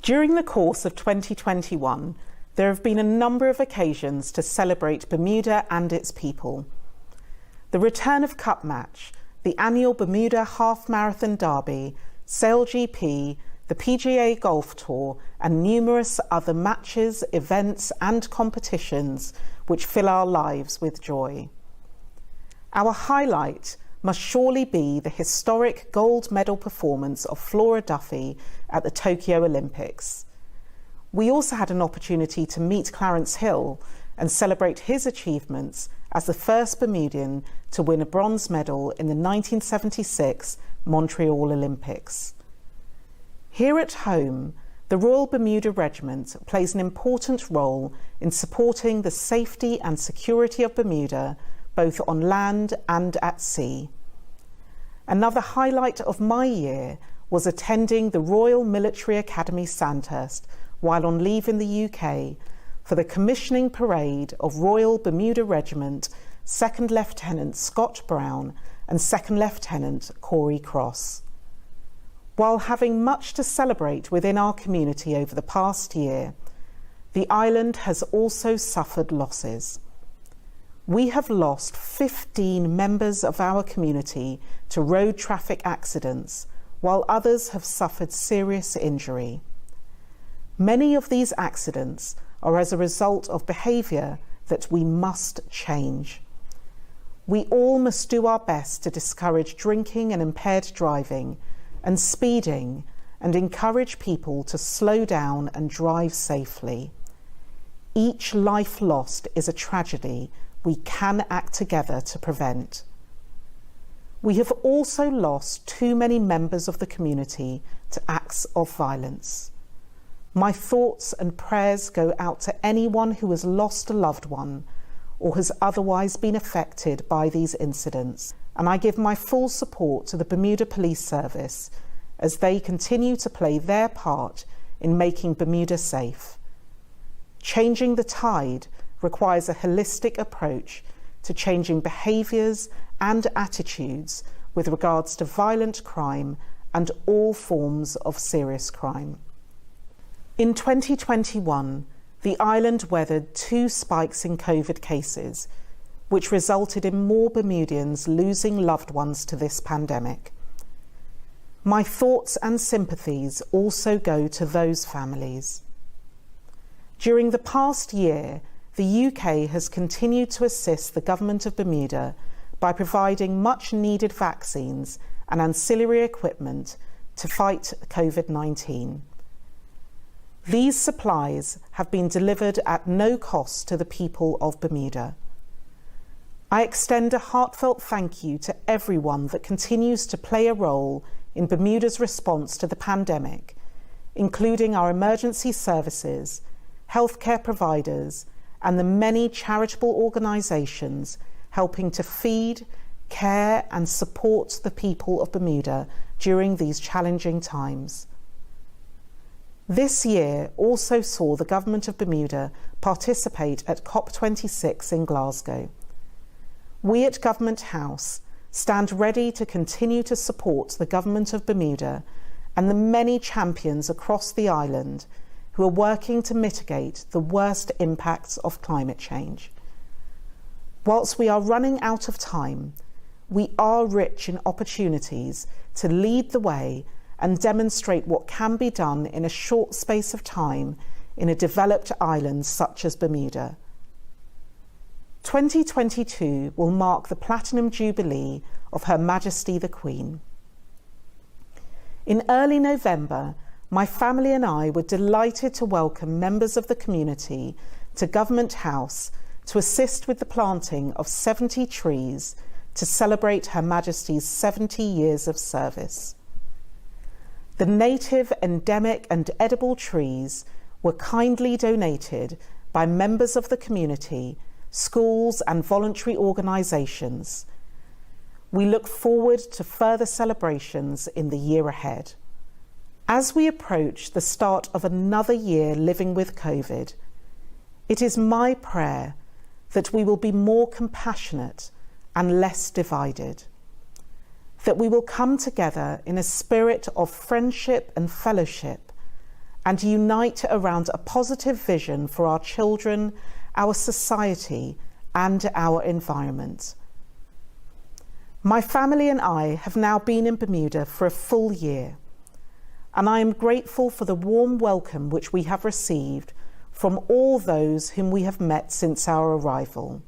During the course of 2021, there have been a number of occasions to celebrate Bermuda and its people. The return of Cup Match, the annual Bermuda Half Marathon Derby, Sail GP, the PGA Golf Tour, and numerous other matches, events and competitions which fill our lives with joy. Our highlight must surely be the historic gold medal performance of Flora Duffy at the Tokyo Olympics. We also had an opportunity to meet Clarence Hill and celebrate his achievements as the first Bermudian to win a bronze medal in the 1976 Montreal Olympics. Here at home, the Royal Bermuda Regiment plays an important role in supporting the safety and security of Bermuda, both on land and at sea. Another highlight of my year was attending the Royal Military Academy Sandhurst while on leave in the UK for the commissioning parade of Royal Bermuda Regiment 2nd Lieutenant Scott Brown and 2nd Lieutenant Corey Cross. While having much to celebrate within our community over the past year, the island has also suffered losses. We have lost 15 members of our community to road traffic accidents, while others have suffered serious injury. Many of these accidents are as a result of behaviour that we must change. We all must do our best to discourage drinking and impaired driving and speeding and encourage people to slow down and drive safely. Each life lost is a tragedy we can act together to prevent. We have also lost too many members of the community to acts of violence. My thoughts and prayers go out to anyone who has lost a loved one or has otherwise been affected by these incidents, and I give my full support to the Bermuda Police Service as they continue to play their part in making Bermuda safe. Changing the tide requires a holistic approach to changing behaviours and attitudes with regards to violent crime and all forms of serious crime. In 2021, the island weathered 2 spikes in COVID cases, which resulted in more Bermudians losing loved ones to this pandemic. My thoughts and sympathies also go to those families. During the past year, the UK has continued to assist the Government of Bermuda by providing much needed vaccines and ancillary equipment to fight COVID-19. These supplies have been delivered at no cost to the people of Bermuda. I extend a heartfelt thank you to everyone that continues to play a role in Bermuda's response to the pandemic, including our emergency services, healthcare providers, and the many charitable organisations helping to feed, care and support the people of Bermuda during these challenging times. This year also saw the Government of Bermuda participate at COP26 in Glasgow. We at Government House stand ready to continue to support the Government of Bermuda and the many champions across the island who are working to mitigate the worst impacts of climate change. Whilst we are running out of time, we are rich in opportunities to lead the way and demonstrate what can be done in a short space of time in a developed island such as Bermuda. 2022 will mark the Platinum Jubilee of Her Majesty the Queen. In early November, my family and I were delighted to welcome members of the community to Government House to assist with the planting of 70 trees to celebrate Her Majesty's 70 years of service. The native, endemic and edible trees were kindly donated by members of the community, schools and voluntary organisations. We look forward to further celebrations in the year ahead. As we approach the start of another year living with COVID, it is my prayer that we will be more compassionate and less divided, that we will come together in a spirit of friendship and fellowship and unite around a positive vision for our children, our society, and our environment. My family and I have now been in Bermuda for a full year, and I am grateful for the warm welcome which we have received from all those whom we have met since our arrival.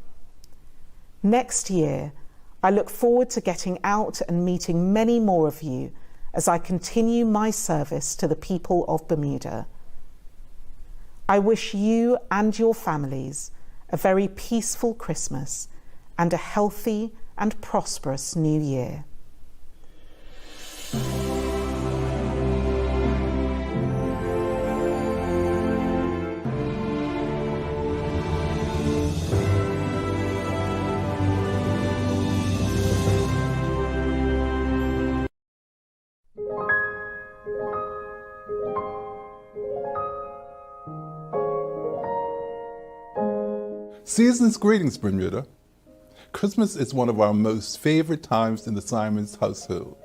Next year, I look forward to getting out and meeting many more of you as I continue my service to the people of Bermuda. I wish you and your families a very peaceful Christmas and a healthy and prosperous New Year. Season's greetings, Bermuda. Christmas is one of our most favorite times in the Simons household.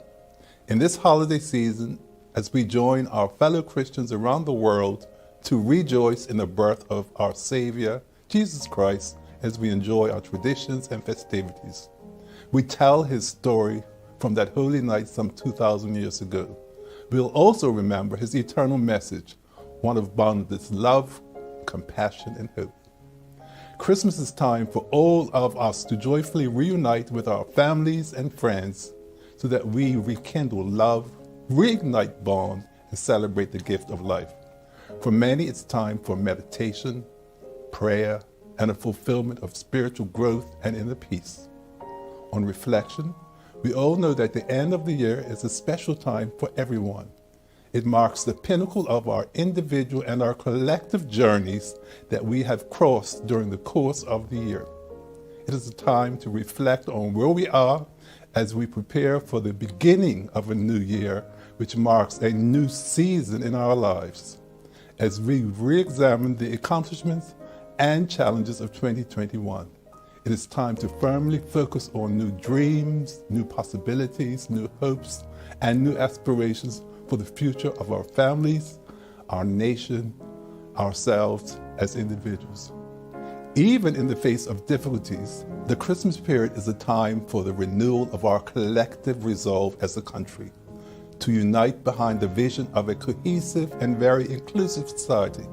In this holiday season, as we join our fellow Christians around the world to rejoice in the birth of our Savior, Jesus Christ, as we enjoy our traditions and festivities. We tell his story from that holy night some 2,000 years ago. We'll also remember his eternal message, one of boundless love, compassion, and hope. Christmas is time for all of us to joyfully reunite with our families and friends so that we rekindle love, reignite bond, and celebrate the gift of life. For many, it's time for meditation, prayer, and a fulfillment of spiritual growth and inner peace. On reflection, we all know that the end of the year is a special time for everyone. It marks the pinnacle of our individual and our collective journeys that we have crossed during the course of the year. It is a time to reflect on where we are as we prepare for the beginning of a new year, which marks a new season in our lives. As we re-examine the accomplishments and challenges of 2021, it is time to firmly focus on new dreams, new possibilities, new hopes, and new aspirations for the future of our families, our nation, ourselves as individuals. Even in the face of difficulties, the Christmas period is a time for the renewal of our collective resolve as a country, to unite behind the vision of a cohesive and very inclusive society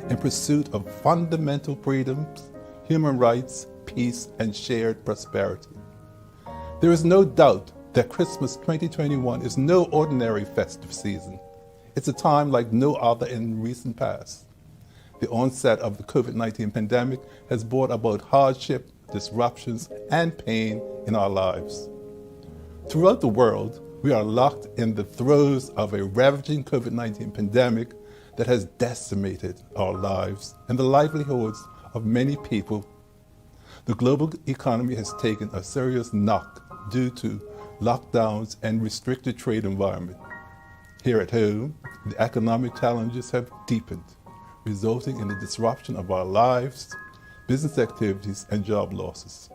in pursuit of fundamental freedoms, human rights, peace, and shared prosperity. There is no doubt that Christmas 2021 is no ordinary festive season. It's a time like no other in recent past. The onset of the COVID-19 pandemic has brought about hardship, disruptions, and pain in our lives. Throughout the world, we are locked in the throes of a ravaging COVID-19 pandemic that has decimated our lives and the livelihoods of many people. The global economy has taken a serious knock due to lockdowns and restricted trade environment. Here at home, the economic challenges have deepened, resulting in the disruption of our lives, business activities, and job losses.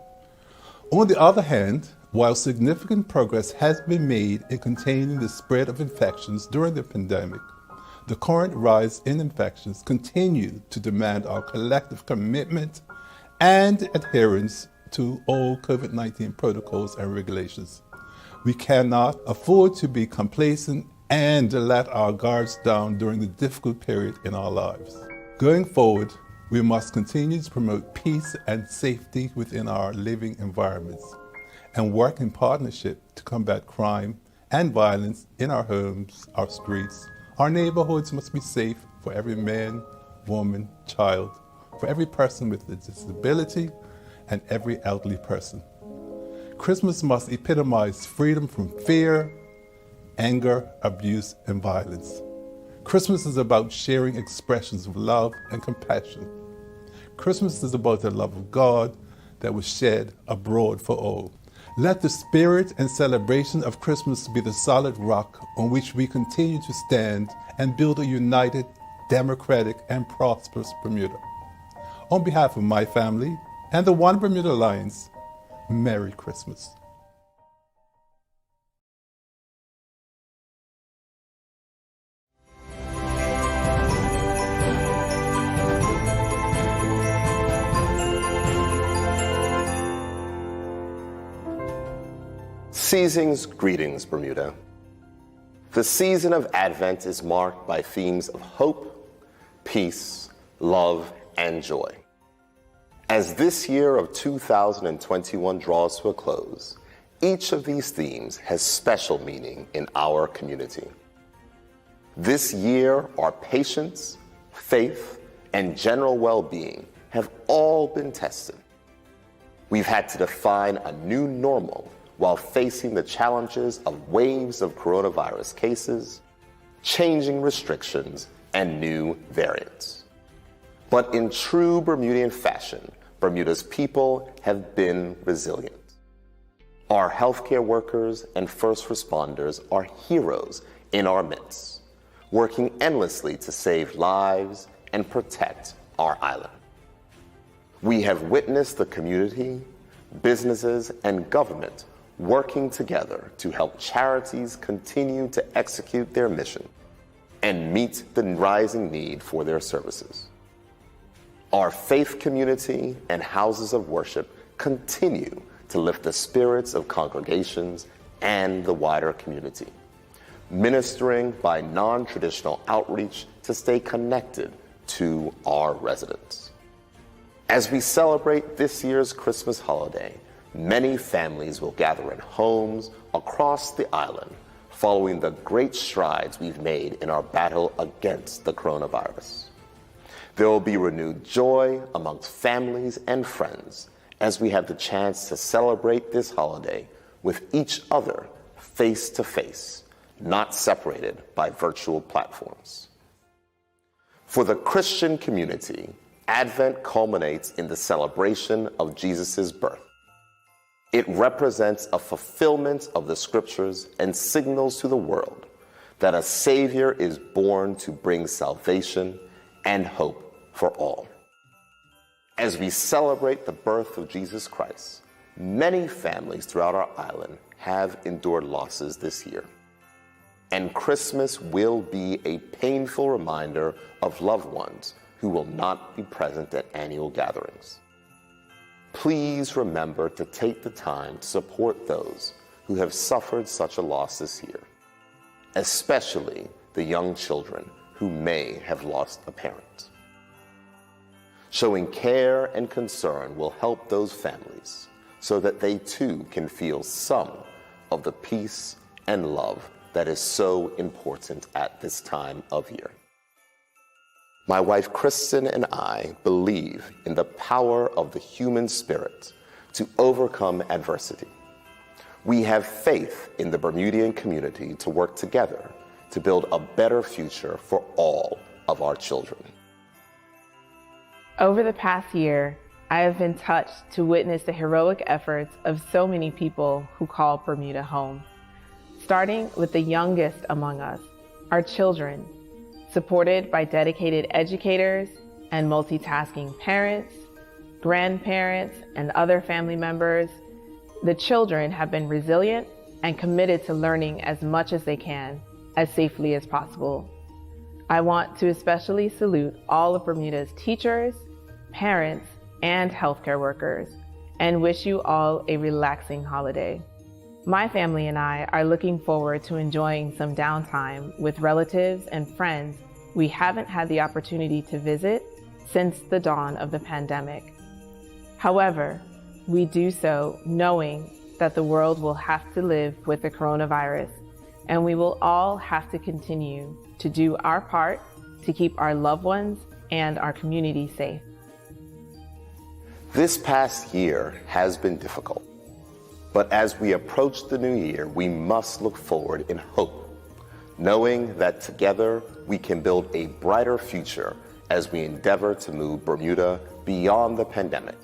On the other hand, while significant progress has been made in containing the spread of infections during the pandemic, the current rise in infections continue to demand our collective commitment and adherence to all COVID-19 protocols and regulations. We cannot afford to be complacent and let our guards down during the difficult period in our lives. Going forward, we must continue to promote peace and safety within our living environments and work in partnership to combat crime and violence in our homes, our streets. Our neighborhoods must be safe for every man, woman, child, for every person with a disability, and every elderly person. Christmas must epitomize freedom from fear, anger, abuse, and violence. Christmas is about sharing expressions of love and compassion. Christmas is about the love of God that was shed abroad for all. Let the spirit and celebration of Christmas be the solid rock on which we continue to stand and build a united, democratic, and prosperous Bermuda. On behalf of my family and the One Bermuda Alliance, Merry Christmas. Season's greetings, Bermuda. The season of Advent is marked by themes of hope, peace, love, and joy. As this year of 2021 draws to a close, each of these themes has special meaning in our community. This year, our patience, faith, and general well-being have all been tested. We've had to define a new normal while facing the challenges of waves of coronavirus cases, changing restrictions, and new variants. But in true Bermudian fashion, Bermuda's people have been resilient. Our healthcare workers and first responders are heroes in our midst, working endlessly to save lives and protect our island. We have witnessed the community, businesses, and government working together to help charities continue to execute their mission and meet the rising need for their services. Our faith community and houses of worship continue to lift the spirits of congregations and the wider community, ministering by non-traditional outreach to stay connected to our residents. As we celebrate this year's Christmas holiday, many families will gather in homes across the island following the great strides we've made in our battle against the coronavirus. There will be renewed joy amongst families and friends as we have the chance to celebrate this holiday with each other face to face, not separated by virtual platforms. For the Christian community, Advent culminates in the celebration of Jesus' birth. It represents a fulfillment of the scriptures and signals to the world that a Savior is born to bring salvation and hope for all. As we celebrate the birth of Jesus Christ, many families throughout our island have endured losses this year. And Christmas will be a painful reminder of loved ones who will not be present at annual gatherings. Please remember to take the time to support those who have suffered such a loss this year, especially the young children who may have lost a parent. Showing care and concern will help those families so that they too can feel some of the peace and love that is so important at this time of year. My wife Kristen and I believe in the power of the human spirit to overcome adversity. We have faith in the Bermudian community to work together to build a better future for all of our children. Over the past year, I have been touched to witness the heroic efforts of so many people who call Bermuda home. Starting with the youngest among us, our children, supported by dedicated educators and multitasking parents, grandparents, and other family members, the children have been resilient and committed to learning as much as they can, as safely as possible. I want to especially salute all of Bermuda's teachers, parents, and healthcare workers, and wish you all a relaxing holiday. My family and I are looking forward to enjoying some downtime with relatives and friends we haven't had the opportunity to visit since the dawn of the pandemic. However, we do so knowing that the world will have to live with the coronavirus, and we will all have to continue to do our part to keep our loved ones and our community safe. This past year has been difficult, but as we approach the new year, we must look forward in hope, knowing that together we can build a brighter future as we endeavor to move Bermuda beyond the pandemic.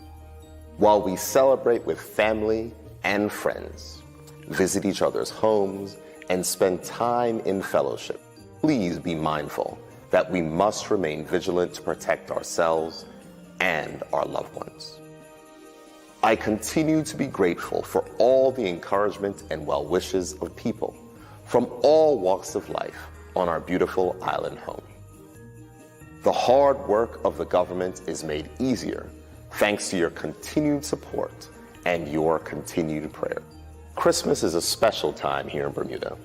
While we celebrate with family and friends, visit each other's homes, and spend time in fellowship, please be mindful that we must remain vigilant to protect ourselves and our loved ones. I continue to be grateful for all the encouragement and well wishes of people from all walks of life on our beautiful island home. The hard work of the government is made easier thanks to your continued support and your continued prayer. Christmas is a special time here in Bermuda.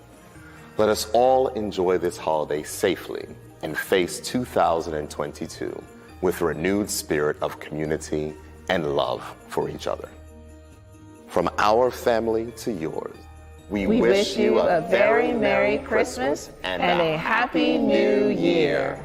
Let us all enjoy this holiday safely and face 2022 with a renewed spirit of community and love for each other. From our family to yours, we wish you a very Merry Christmas and a Happy New Year.